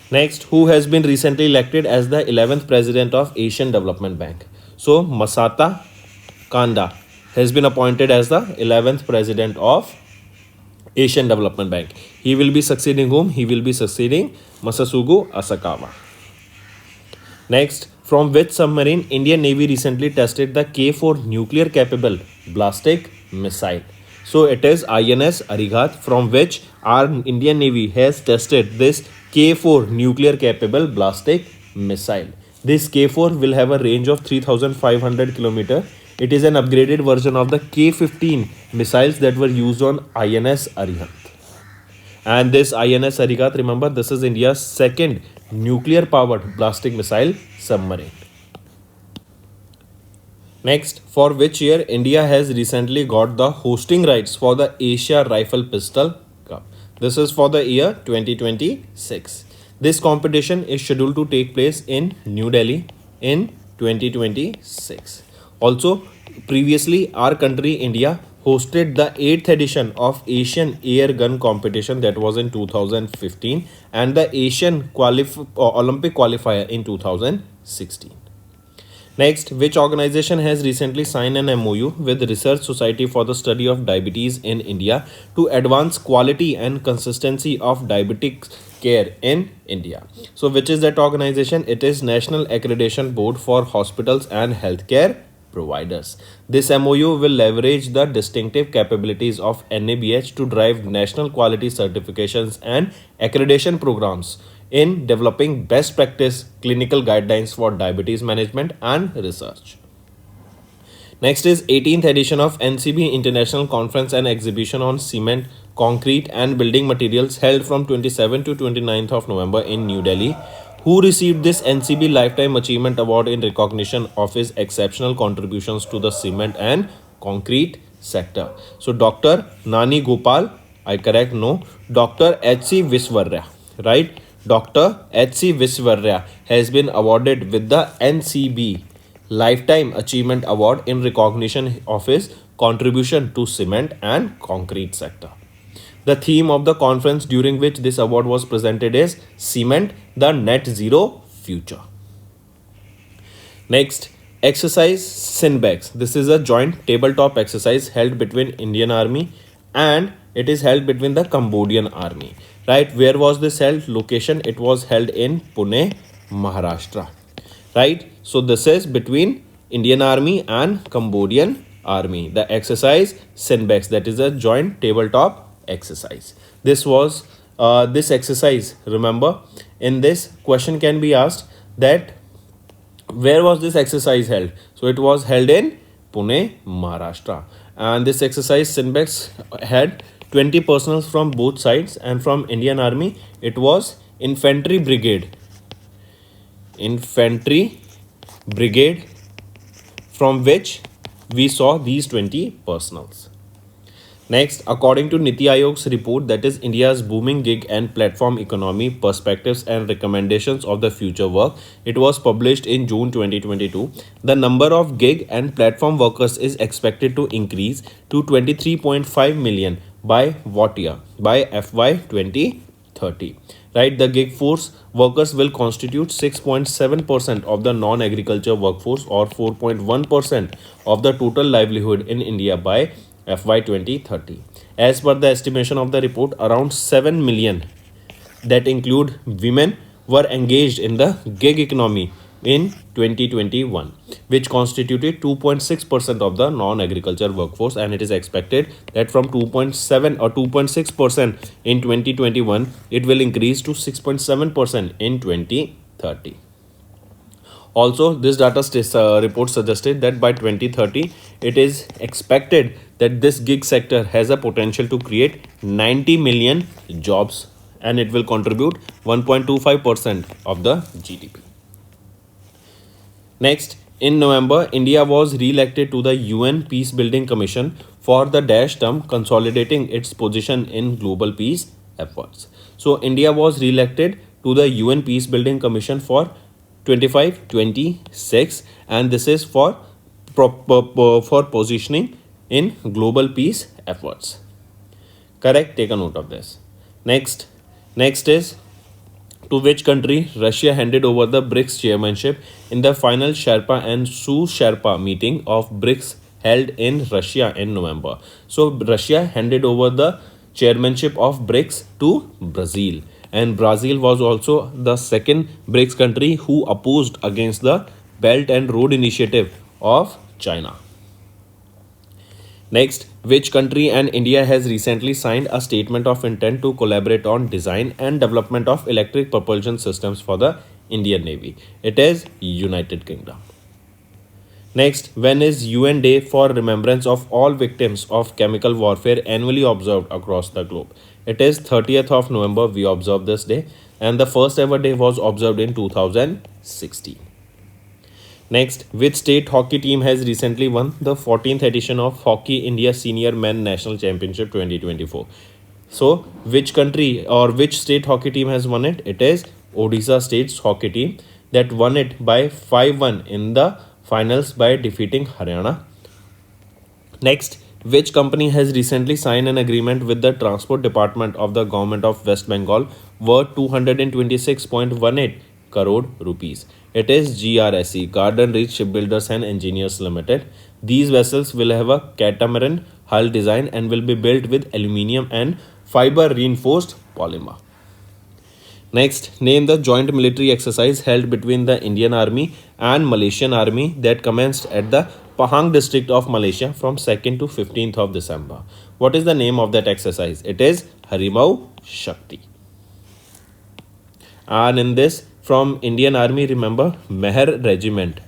Next, who has been recently elected as the 11th President of Asian Development Bank? So Masata Kanda has been appointed as the 11th President of Asian Development Bank. He will be succeeding whom? He will be succeeding Masasugu Asakawa. Next, from which submarine Indian Navy recently tested the K4 nuclear capable ballistic missile? So it is INS Arighat, from which our Indian Navy has tested this K4 nuclear capable ballistic missile. This K4 will have a range of 3,500 km. It is an upgraded version of the K15 missiles that were used on INS Arighat. And this INS Arighat, remember, this is India's second nuclear powered ballistic missile submarine. Next, for which year India has recently got the hosting rights for the Asia Rifle Pistol Cup? This is for the year 2026. This competition is scheduled to take place in New Delhi in 2026. Also, previously our country India hosted the 8th edition of Asian Air Gun Competition, that was in 2015, and the Asian Olympic qualifier in 2016. Next, which organization has recently signed an MOU with Research Society for the Study of Diabetes in India to advance quality and consistency of diabetic care in India? So which is that organization? It is National Accreditation Board for Hospitals and Healthcare Providers. This MOU will leverage the distinctive capabilities of NABH to drive national quality certifications and accreditation programs in developing best practice clinical guidelines for diabetes management and research. Next is 18th edition of NCB International Conference and Exhibition on Cement, Concrete and Building Materials, held from 27th to 29th of November in New Delhi. Who received this NCB Lifetime Achievement Award in recognition of his exceptional contributions to the cement and concrete sector? So Dr. Nani Gopal, I correct, no, Dr. H.C. Viswarya, right? Dr. H.C. Viswarya has been awarded with the NCB Lifetime Achievement Award in recognition of his contribution to cement and concrete sector. The theme of the conference during which this award was presented is Cement, the Net Zero Future. Next, exercise Sinbex. This is a joint tabletop exercise held between Indian Army and it is held between the Cambodian Army. Right, where was this held? Location, it was held in Pune, Maharashtra. Right, so this is between Indian Army and Cambodian Army. The exercise Sinbex, that is a joint tabletop exercise. This was this exercise, remember, in this question can be asked that where was this exercise held? So it was held in Pune, Maharashtra, and this exercise Sinbex had 20 personnel from both sides, and from Indian Army it was infantry brigade, from which we saw these 20 personnels. Next, according to Niti Aayog's report, that is India's booming gig and platform economy perspectives and recommendations of the future work, it was published in June 2022. The number of gig and platform workers is expected to increase to 23.5 million by what year? By FY 2030. Right, the gig force workers will constitute 6.7% of the non-agriculture workforce or 4.1% of the total livelihood in India by FY 2030. As per the estimation of the report, around 7 million, that include women, were engaged in the gig economy in 2021, which constituted 2.6% of the non-agriculture workforce, and it is expected that from 2.7 or 2.6% in 2021, it will increase to 6.7% in 2030. Also, this data report suggested that by 2030, it is expected that this gig sector has a potential to create 90 million jobs, and it will contribute 1.25% of the GDP. Next, in November, India was re-elected to the UN Peacebuilding Commission for the dash term, consolidating its position in global peace efforts. So, India was re-elected to the UN Peacebuilding Commission for 25-26, and this is for positioning in global peace efforts. Correct? Take a note of this. Next is, to which country Russia handed over the BRICS chairmanship in the final Sherpa and Sherpa meeting of BRICS held in Russia in November. So Russia handed over the chairmanship of BRICS to Brazil, and Brazil was also the second BRICS country who opposed against the Belt and Road Initiative of China. Next, which country and India has recently signed a statement of intent to collaborate on design and development of electric propulsion systems for the Indian Navy? It is United Kingdom. Next, when is UN Day for Remembrance of All Victims of Chemical Warfare annually observed across the globe? It is 30th of November we observe this day, and the first ever day was observed in 2016. Next, which state hockey team has recently won the 14th edition of Hockey India Senior Men National Championship 2024? So, which country or which state hockey team has won it? It is Odisha State's hockey team that won it by 5-1 in the finals by defeating Haryana. Next, which company has recently signed an agreement with the Transport Department of the Government of West Bengal worth 226.18 crore rupees? It is GRSE, Garden Reach Shipbuilders and Engineers Limited. These vessels will have a catamaran hull design and will be built with aluminium and fiber reinforced polymer. Next, name the joint military exercise held between the Indian Army and Malaysian Army that commenced at the Pahang district of Malaysia from 2nd to 15th of December. What is the name of that exercise? It is Harimau Shakti. And in this, from Indian Army, remember, Meher Regiment.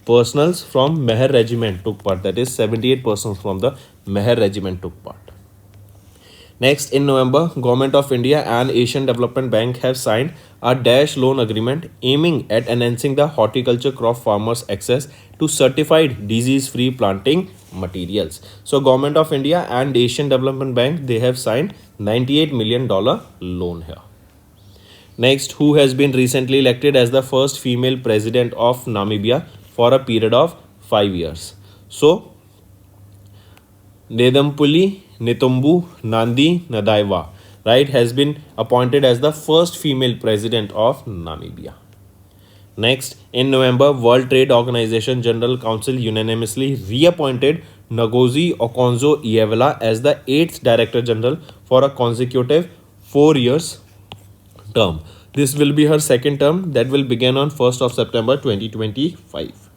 Personals from Meher Regiment took part. That is 78 persons from the Meher Regiment took part. Next, in November, Government of India and Asian Development Bank have signed a dash loan agreement aiming at enhancing the horticulture crop farmers' access to certified disease-free planting materials. So, Government of India and Asian Development Bank, they have signed $98 million loan here. Next, who has been recently elected as the first female president of Namibia for a period of 5 years? So, Nedampuli Netumbu Nandi Nadaiwa, right, has been appointed as the first female president of Namibia. Next, in November, World Trade Organization General Council unanimously reappointed Ngozi Okonjo-Iweala as the 8th Director General for a consecutive 4 years term. This will be her second term that will begin on 1st of September 2025.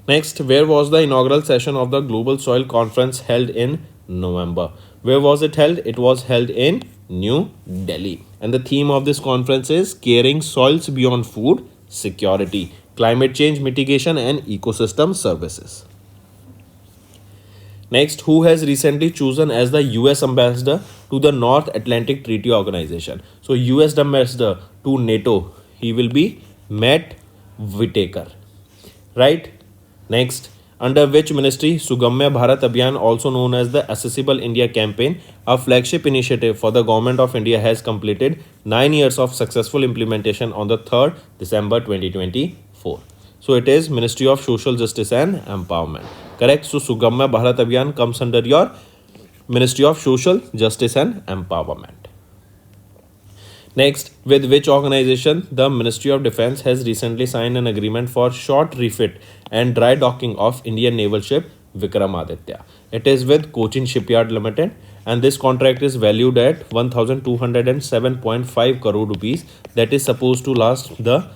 Next, where was the inaugural session of the Global Soil Conference held in November? Where was it held? It was held in New Delhi. And the theme of this conference is Caring Soils Beyond Food Security, Climate Change Mitigation and Ecosystem Services. Next, who has recently chosen as the US Ambassador to the North Atlantic Treaty Organization? So, US Ambassador to NATO, he will be Matt Whitaker, right? Next, under which ministry Sugamya Bharat Abhiyan, also known as the Accessible India Campaign, a flagship initiative for the Government of India, has completed 9 years of successful implementation on the 3rd December 2024. So it is Ministry of Social Justice and Empowerment. Correct? So Sugamya Bharat Abhiyan comes under your Ministry of Social Justice and Empowerment. Next, with which organization the Ministry of Defence has recently signed an agreement for short refit and dry docking of Indian naval ship Vikramaditya. It is with Cochin Shipyard Limited, and this contract is valued at 1207.5 crore rupees, that is supposed to last the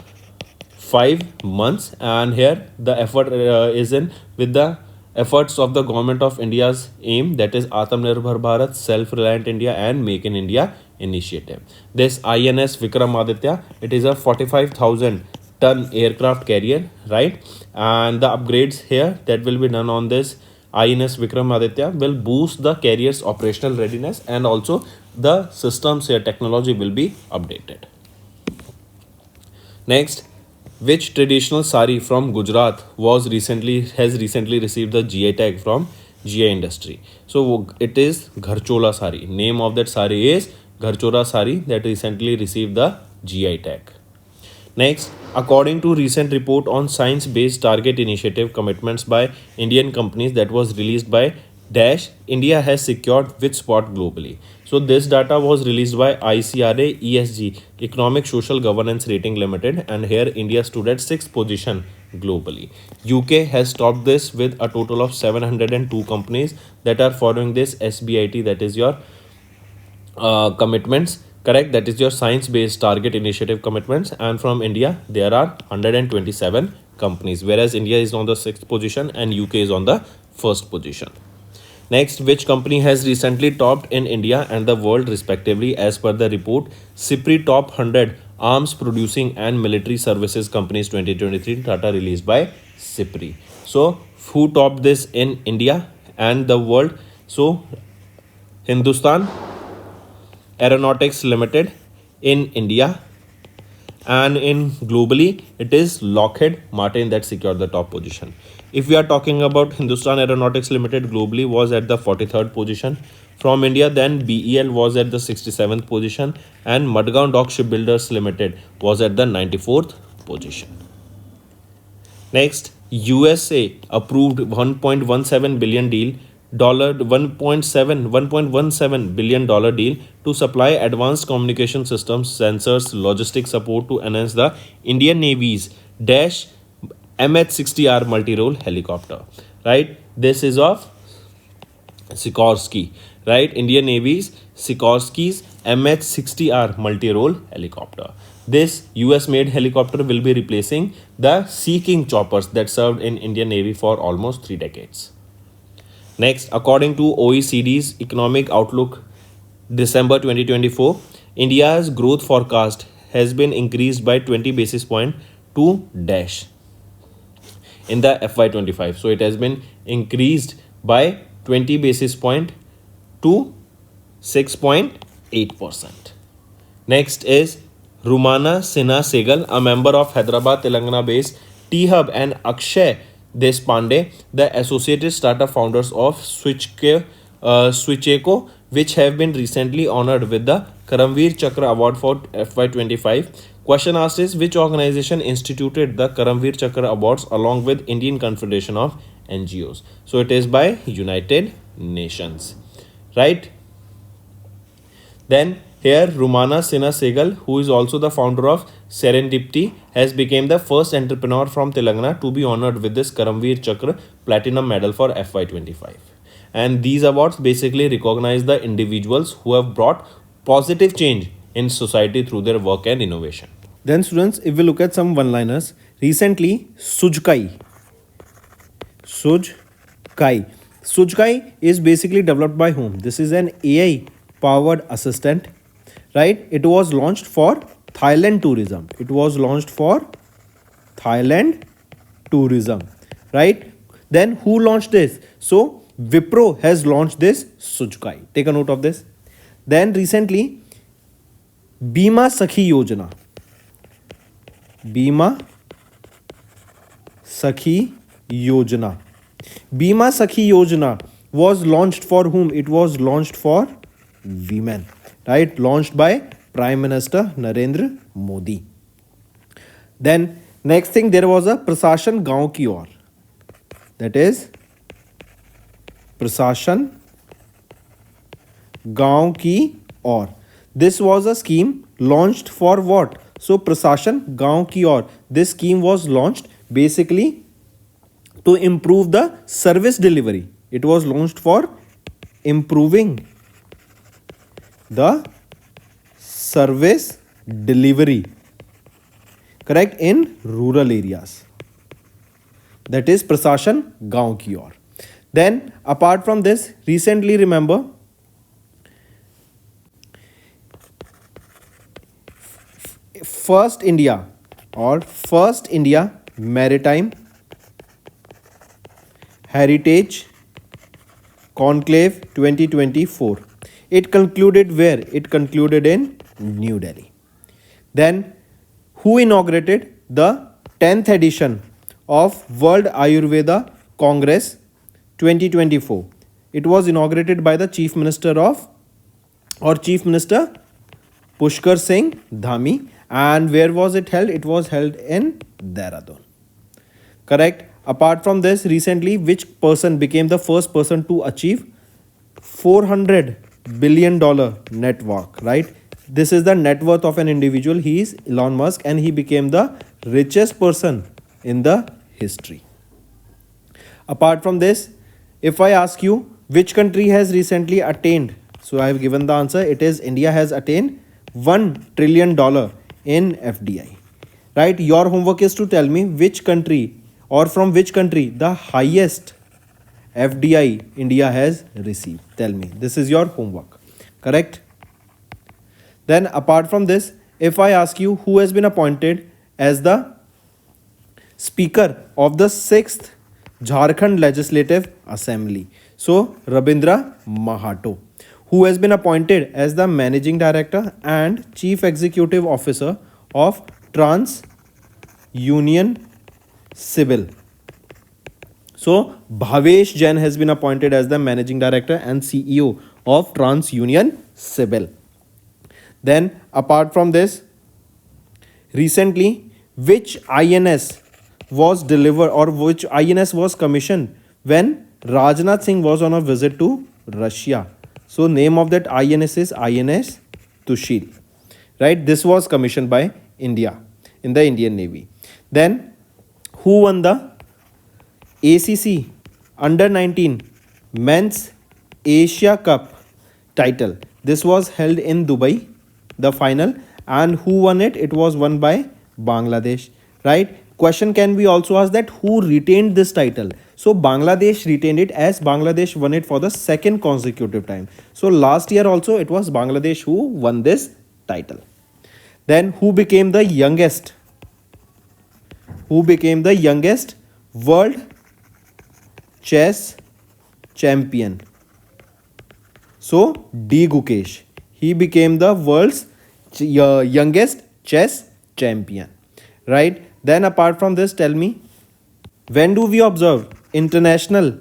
5 months. And here the effort is in with the efforts of the Government of India's aim, that is Atmanirbhar Bharat, Self-Reliant India and Make in India initiative. This INS Vikramaditya, it is a 45,000 ton aircraft carrier, right? And the upgrades here that will be done on this INS Vikramaditya will boost the carrier's operational readiness, and also the systems here technology will be updated. Next, which traditional sari from Gujarat has recently received the GI tag from GI industry? So it is Gharchola sari. Name of that sari is Gharchola sari, that recently received the GI tag. Next, according to recent report on science-based target initiative commitments by Indian companies that was released by Dash, India has secured which spot globally? So this data was released by ICRA ESG, Economic Social Governance Rating Limited, and here India stood at 6th position globally. UK has topped this with a total of 702 companies that are following this SBIT, that is your commitments, correct, that is your science based target initiative commitments, and from India there are 127 companies, whereas India is on the 6th position and UK is on the 1st position. Next, which company has recently topped in India and the world respectively as per the report CIPRI Top 100 Arms Producing and Military Services Companies 2023 data released by CIPRI. So who topped this in India and the world? So Hindustan Aeronautics Limited in India, and in globally it is Lockheed Martin that secured the top position. If we are talking about Hindustan Aeronautics Limited, globally was at the 43rd position. From India, then BEL was at the 67th position, and Madgaon Dock Shipbuilders Limited was at the 94th position. Next, USA approved $1.17 billion deal, $1.17 billion deal to supply advanced communication systems, sensors, logistics support to enhance the Indian Navy's Dash MH-60R multi-role helicopter. Right, this is of Sikorsky. Right, Indian Navy's Sikorsky's MH-60R multi-role helicopter. This US-made helicopter will be replacing the Sea King choppers that served in Indian Navy for almost 3 decades. Next, according to OECD's Economic Outlook December 2024, India's growth forecast has been increased by 20 basis points to dash in the FY25. So it has been increased by 20 basis points to 6.8%. Next is Rumana Sinha Sehgal, a member of Hyderabad, Telangana based T-Hub, and Akshay Deshpande, the associated startup founders of Switcheco, which have been recently honored with the Karamveer Chakra Award for FY25. Question asked is, which organization instituted the Karamveer Chakra Awards along with Indian Confederation of NGOs? So it is by United Nations, right? Then here Rumana Sinha Sehgal, who is also the founder of Serendipity, has become the first entrepreneur from Telangana to be honored with this Karamveer Chakra Platinum Medal for FY25. And these awards basically recognize the individuals who have brought positive change in society through their work and innovation. Then students, if we look at some one-liners, recently Sujkai is basically developed by whom? This is an AI powered assistant, right? It was launched for Thailand tourism. Right? Then who launched this? So Wipro has launched this Sujkai. Take a note of this. Then recently Bima Sakhi Yojana Bima Sakhi Yojana was launched for whom? It was launched for women, right? Launched by Prime Minister Narendra Modi. Then next thing, there was a Prasashan Gaon Ki Aur. That is Prasashan Gaon Ki Aur. This was a scheme launched for what? So Prasashan Gaon Ki Aur. This scheme was launched basically to improve the service delivery. It was launched for improving the service delivery, correct, in rural areas. That is Prasashan Gaon Ki Aur. Then apart from this, recently remember First India Maritime Heritage Conclave 2024. It concluded where? It concluded in New Delhi. Then who inaugurated the 10th edition of World Ayurveda Congress 2024? It was inaugurated by the Chief Minister Pushkar Singh Dhami. And where was it held? It was held in Dehradun. Correct. Apart from this, recently, which person became the first person to achieve $400 billion net worth, right? This is the net worth of an individual. He is Elon Musk, and he became the richest person in the history. Apart from this, if I ask you which country has recently attained, so I have given the answer. It is India has attained $1 trillion in FDI, right? Your homework is to tell me which country or from which country the highest FDI India has received. Tell me. This is your homework, correct? Then apart from this, if I ask you who has been appointed as the Speaker of the 6th Jharkhand Legislative Assembly, so Rabindra Mahato. Who has been appointed as the Managing Director and Chief Executive Officer of Trans Union Civil. So Bhavesh Jain has been appointed as the Managing Director and CEO of Trans Union Civil. Then apart from this, recently which INS was delivered or which INS was commissioned when Rajnath Singh was on a visit to Russia? So name of that INS is INS Tushil, right? This was commissioned by India in the Indian Navy. Then who won the ACC Under 19 Men's Asia Cup title? This was held in Dubai, the final, and who won it? It was won by Bangladesh, right? Question can be also asked that who retained this title? So Bangladesh retained it, as Bangladesh won it for the second consecutive time. So last year also it was Bangladesh who won this title. Then who became the youngest world chess champion? So D. Gukesh. He became the world's youngest chess champion, right? Then apart from this, tell me, when do we observe International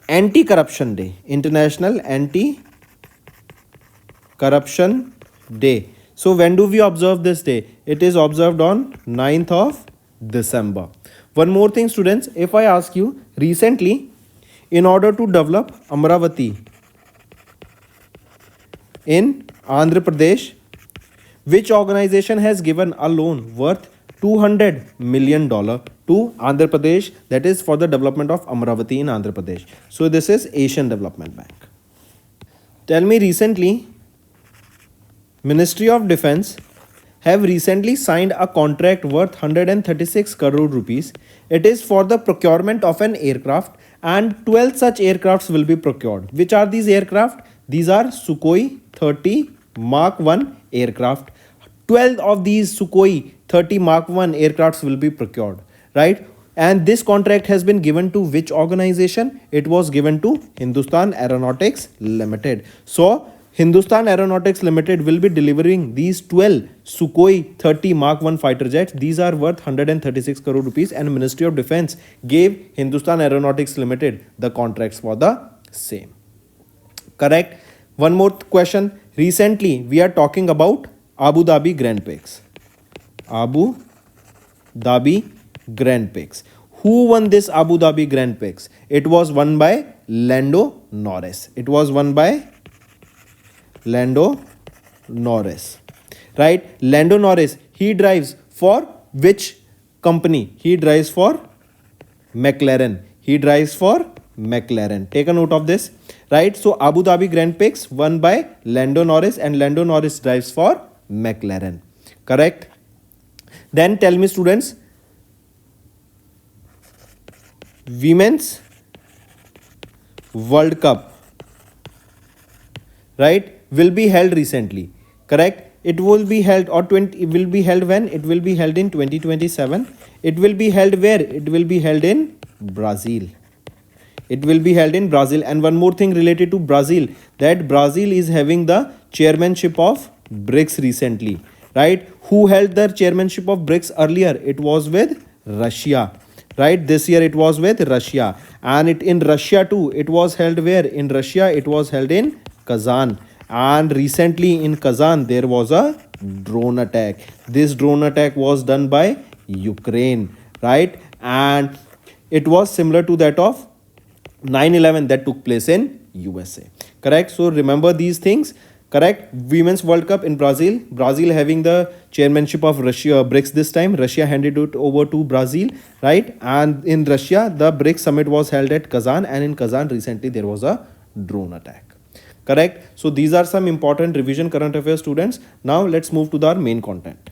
Anti-Corruption Day? International Anti-Corruption Day. So when do we observe this day? It is observed on 9th of December. One more thing, students, if I ask you, recently, in order to develop Amravati in Andhra Pradesh, which organization has given a loan worth $200 million to Andhra Pradesh, that is for the development of Amravati in Andhra Pradesh? So this is Asian Development Bank. Tell me, recently, Ministry of Defense have recently signed a contract worth 136 crore rupees. It is for the procurement of an aircraft, and 12 such aircrafts will be procured. Which are these aircraft? These are Sukhoi 30 Mark 1 aircraft. 12 of these Sukhoi 30 Mark 1 aircrafts will be procured, right? And this contract has been given to which organization? It was given to Hindustan Aeronautics Limited. So Hindustan Aeronautics Limited will be delivering these 12 Sukhoi 30 Mark 1 fighter jets. These are worth 136 crore rupees, and Ministry of Defense gave Hindustan Aeronautics Limited the contracts for the same. Correct. One more question. Recently, we are talking about Abu Dhabi Grand Prix. Abu Dhabi Grand Prix. Who won this Abu Dhabi Grand Prix? It was won by Lando Norris. It was won by Lando Norris. Right? Lando Norris, he drives for which company? He drives for McLaren. He drives for McLaren. Take a note of this. Right? So Abu Dhabi Grand Prix won by Lando Norris, and Lando Norris drives for McLaren. Correct? Then tell me, students, Women's World Cup, right, will be held recently. Correct? It will be held, or it will be held when? It will be held in 2027. It will be held where? It will be held in Brazil. It will be held in Brazil. And one more thing related to Brazil, that Brazil is having the chairmanship of BRICS recently. Right? Who held the chairmanship of BRICS earlier? It was with Russia. Right? This year it was with Russia. And in Russia too, it was held where? In Russia, it was held in Kazan. And recently in Kazan, there was a drone attack. This drone attack was done by Ukraine. Right? And it was similar to that of 9/11 that took place in USA. Correct? So remember these things. Correct? Women's World Cup in Brazil. Brazil having the chairmanship of Russia BRICS this time. Russia handed it over to Brazil. Right? And in Russia, the BRICS summit was held at Kazan. And in Kazan recently, there was a drone attack. Correct? So these are some important revision current affairs, students. Now let's move to our main content.